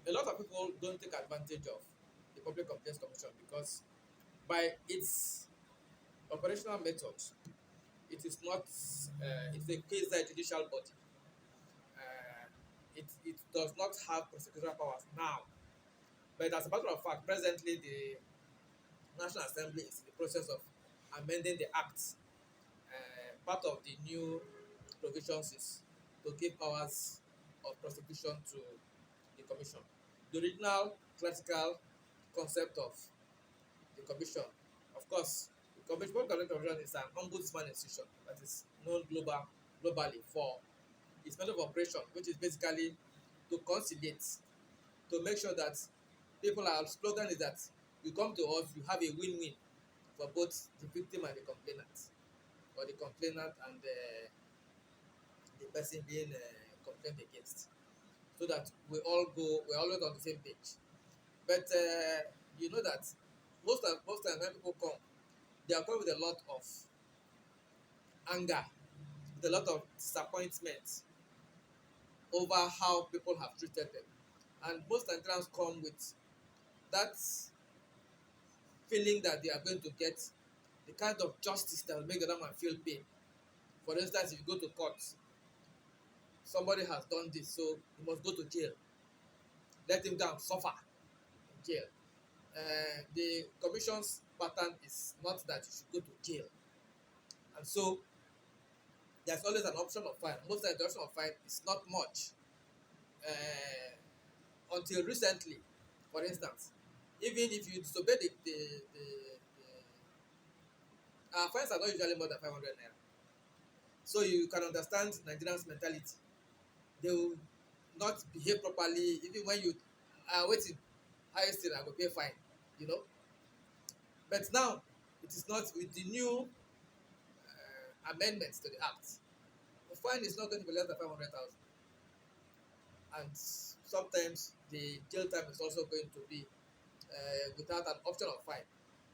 a lot of people don't take advantage of the Public Complaints Commission because by its operational method, it is not, it's a quasi-judicial body. It does not have prosecutorial powers now. But as a matter of fact, presently the National Assembly is in the process of amending the Act. Part of the new provisions is to give powers of prosecution to the Commission. The original classical concept of the Commission, of course, the Commission is an ombudsman institution that is known globally for its method of operation, which is basically to conciliate, to make sure that our slogan is that you come to us, you have a win-win for both the victim and the complainant, or the complainant and the person being complained against, so that we're always on the same page. But you know that most times when people come, they are coming with a lot of anger, with a lot of disappointment over how people have treated them. And most Nigerians come with that feeling that they are going to get the kind of justice that will make the other man feel pain. For instance, if you go to court, somebody has done this, so he must go to jail. Let him go and suffer in jail. The commission's pattern is not that you should go to jail. And so there's always an option of fine. Most of the option of fine is not much. Until recently, for instance, even if you disobey fines are not usually more than 500 naira. So you can understand Nigerians' mentality. They will not behave properly, even when you are waiting, highest thing I go pay fine, you know. But now, it is not with the new amendments to the Act. The fine is not going to be less than 500,000. And sometimes the jail time is also going to be without an option of fine.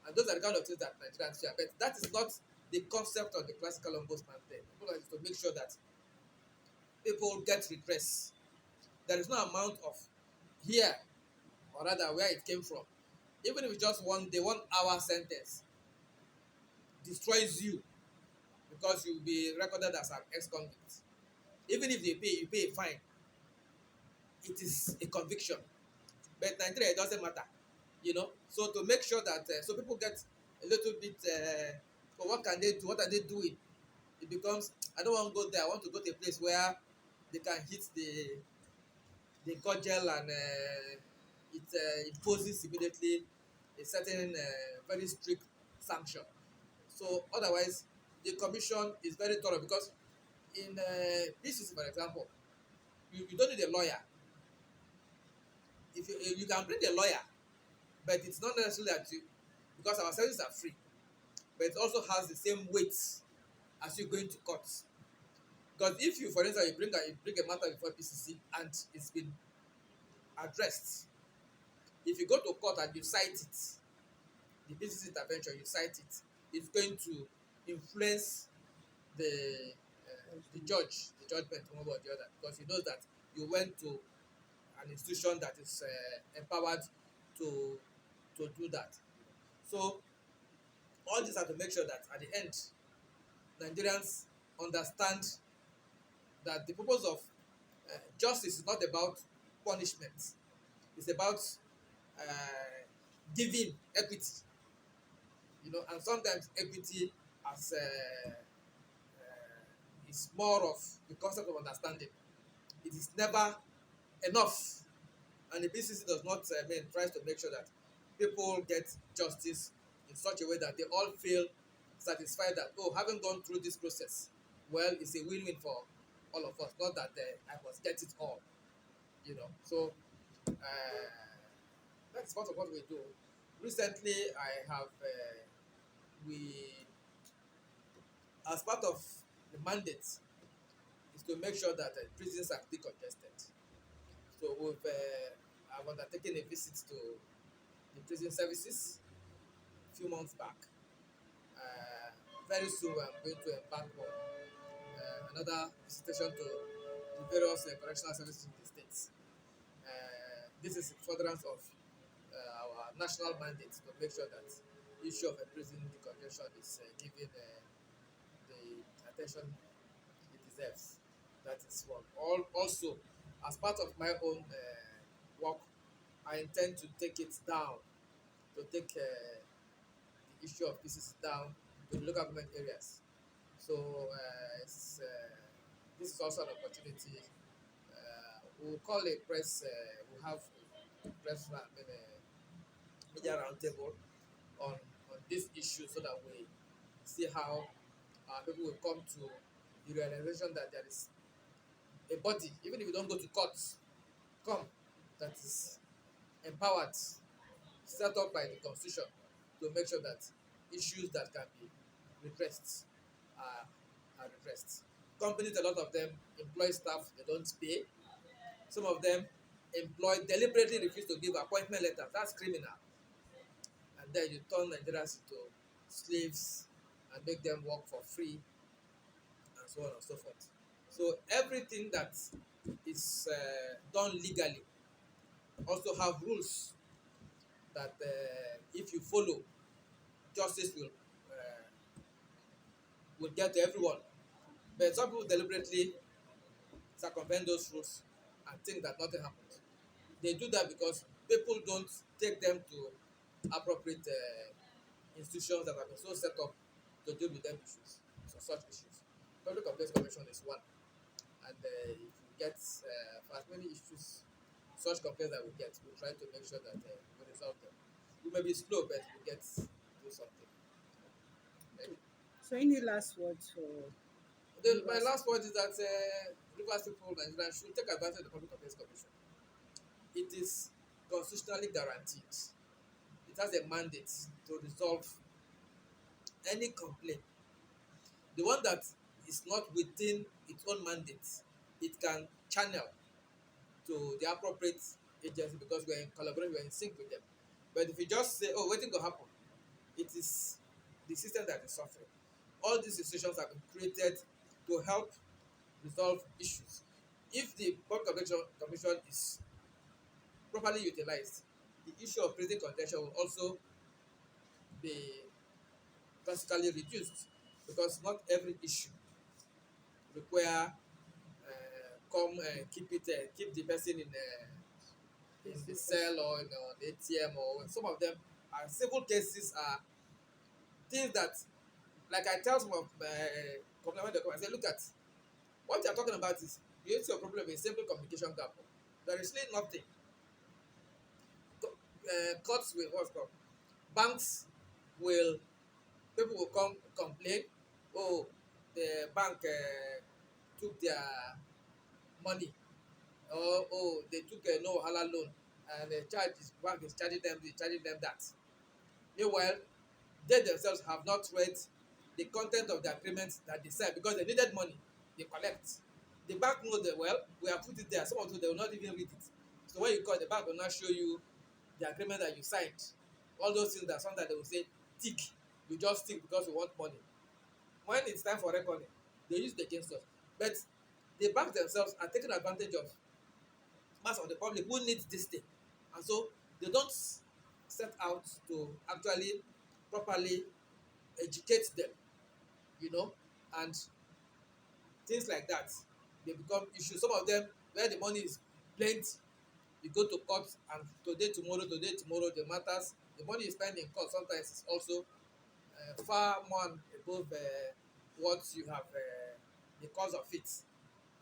And those are the kind of things that Nigerians fear. But that is not the concept of the classical ombudsman thing. People like to make sure that people get redress. There is no amount of here, or rather where it came from. Even if it's just 1 hour sentence, destroys you because you'll be recorded as an ex-convict. Even if you pay a fine, it is a conviction. But Nigeria, it doesn't matter, you know. So to make sure that so people get a little bit, so what can they do? What are they doing? It becomes, I don't want to go there. I want to go to a place where they can hit the cudgel and it imposes immediately a certain very strict sanction. So otherwise, the commission is very thorough because in PCC, for example, you don't need a lawyer. If you can bring a lawyer, but it's not necessarily that you, because our services are free, but it also has the same weight as you going to court. Because if you, for instance, you bring a matter before PCC and it's been addressed, if you go to court and you cite it, the PCC intervention, you cite it, it's going to influence the judgment one way or the other, because he knows that you went to an institution that is empowered to do that. So all these are to make sure that at the end, Nigerians understand that the purpose of justice is not about punishment. It's about uh, giving equity, you know, and sometimes equity as is more of the concept of understanding. It is never enough, and the PCC does not tries to make sure that people get justice in such a way that they all feel satisfied that, oh, having gone through this process, well, it's a win-win for all of us. Not that I must get it all, you know. So that's part of what we do. Recently, I have we, as part of the mandate, is to make sure that prisons are decongested. So I've undertaken a visit to the prison services a few months back. Very soon, I'm going to embark on another visitation to the various correctional services in the states. this is in furtherance of our national mandate to make sure that the issue of prison decongestion is given the attention it deserves. That is one. Also, as part of my own work, I intend to take it down, to take the issue of PCC down to the local government areas. So this is also an opportunity. We'll call a press, we'll have a press, media roundtable on this issue so that we see how people will come to the realization that there is a body, even if you don't go to court, come, that is empowered, set up by the constitution to make sure that issues that can be redressed are, are redressed. Companies, a lot of them employ staff they don't pay. Some of them employ deliberately refuse to give appointment letters. That's criminal. And then you turn Nigerians into slaves and make them work for free and so on and so forth. So everything that is done legally also have rules that if you follow, justice will get to everyone. But some people deliberately circumvent those rules and think that nothing happens. They do that because people don't take them to appropriate institutions that have been so set up to deal with them issues, so such issues. Public Complaints Commission is one, and if we get for as many issues, such complaints that we get, we'll try to make sure that we resolve them. We may be slow, but we get do something. Okay. So, any last words for My Rivers? last point is that Rivers people, Nigeria, should take advantage of the Public Complaints Commission. It is constitutionally guaranteed. It has a mandate to resolve any complaint. The one that is not within its own mandate, it can channel to the appropriate agency because we're in collaboration, we're in sync with them. But if you just say, oh, waiting to happen, it is the system that is suffering. All these institutions have been created to help resolve issues. If the Public Commission is properly utilized, the issue of prison contention will also be drastically reduced because not every issue require keep the person in the cell or in the ATM, or some of them are civil cases, are things that, like I tell some of my complement, I say, look at what you're talking about is the issue of problem is simple communication gap. There is really nothing. Courts will what's called banks will people will come complain, oh, the bank took their money, or oh, they took a no halal loan and the bank is charging them that. Meanwhile, they themselves have not read the content of the agreement that they signed because they needed money. They collect. The bank knows that, well, we have put it there. Some of them they will not even read it. So when you call, the bank will not show you the agreement that you signed. All those things that sometimes they will say, tick. You just tick because you want money. When it's time for reckoning, they use it against us. But the banks themselves are taking advantage of mass of the public who needs this thing. And so they don't set out to actually properly educate them, and things like that. They become issues. Some of them, where the money is plenty, you go to court and today, tomorrow, the matters, the money you spend in court sometimes is also far more above what you have, the cause of it,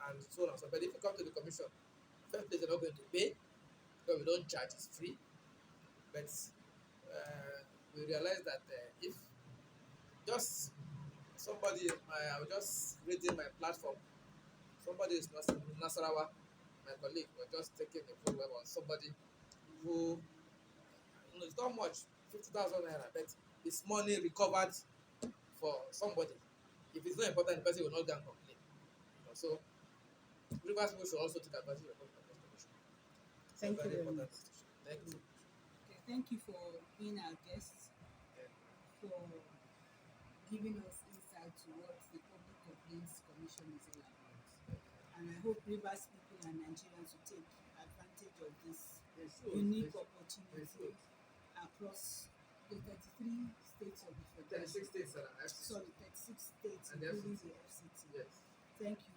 and so on and so on. But if you come to the commission, first place they're not going to pay because we don't charge, it's free. But we realize that if just somebody, I was just reading my platform, somebody is Nasarawa, my colleague, was just taking a full web on somebody who, it's not much, 50,000 naira, but it's money recovered for somebody. If it's not important, the person will not go and complain. So, Rivers people should also take advantage of public commission. It's a Thank you very very important much. institution. Thank you. Okay, thank you for being our guest, for giving us insight to what the Public Complaints Commission is all about. And I hope Rivers people and Nigerians will take advantage of this unique It's opportunity good. across the 33 states of the 36 federation. states, Sorry, 36 states, and the including FCT. the FCT. Yes. Thank you.